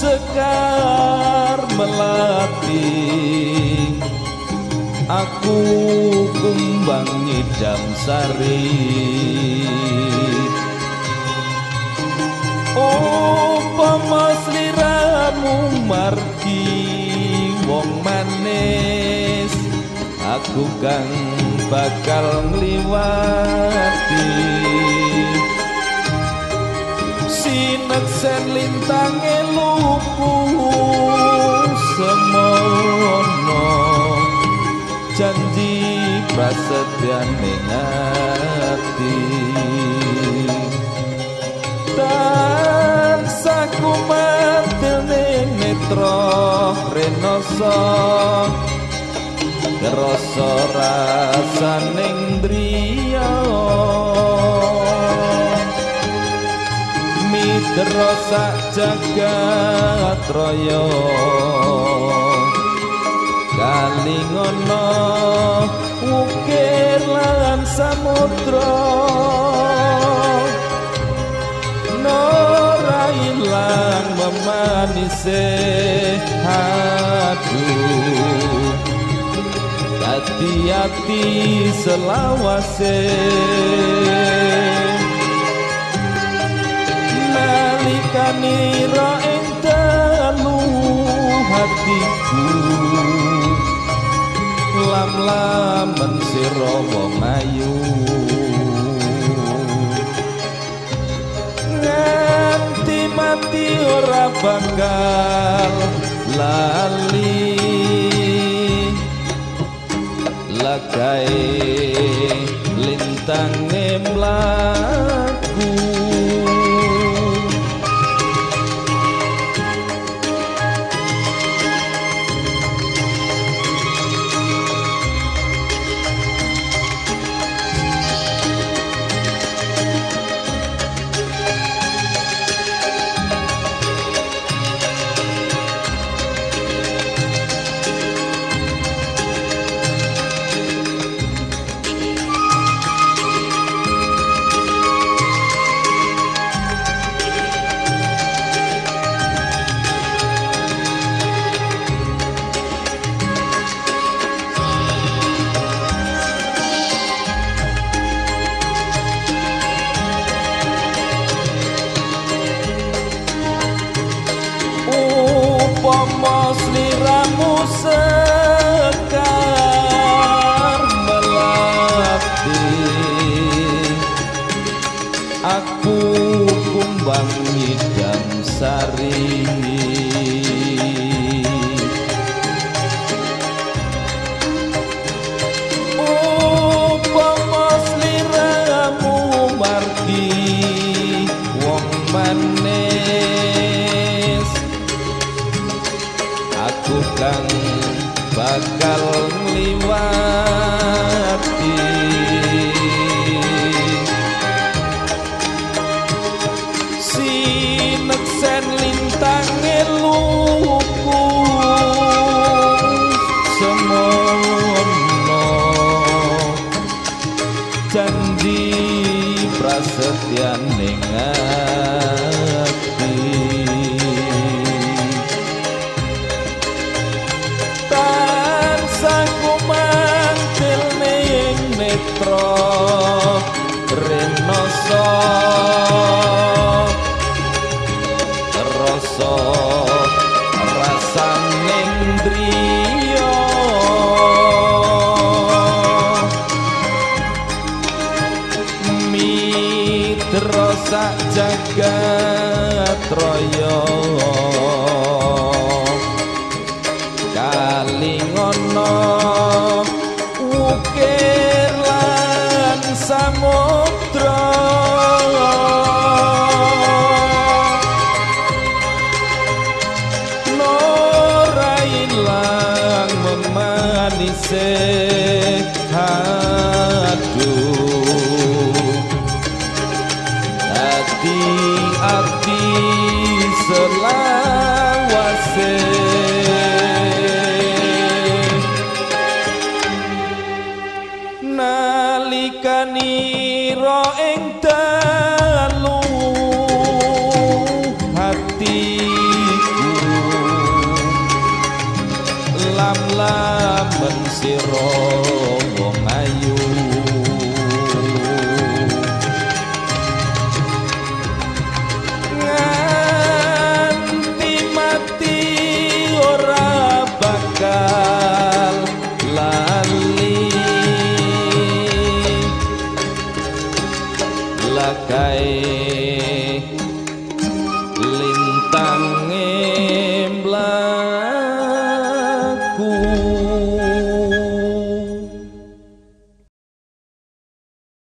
sekar melati, aku kumbang ngidam sari. Upama sliramu margi wong manis, aku kang bakal ngliwati. Sineksen lintange luku semono, janji prasetyane ngati. Tansah kumantilne netra renoso, rasa rasaning driya. Mitra sak jagat raya, kalingono ukir lan samudra. Nora ilang memanise aduh, hati-hati selawase. Nalikane ing dalu hatiku, lam-lamen sira wong ayu. Nganti mati ora bakal lali lagae lintange mlaku. Upama sliramu sekar melati, aku kumbang ngidam sari. Upama sliramu margi wong manis, aku kang bakal ngliwati. Sineksen lintange luku semono, janji prasetyane ngati. Netra renoso, rasa rasaning driya. Mitra sak jagat raya, kalingono ukir lan samudra. Nora ilang memanise aduh, hati-hati selawase. Nalikanira ing dalu hatiku, lam-lamen sira wong ayu nganti mati ora bakal lali lakai lintang mlaku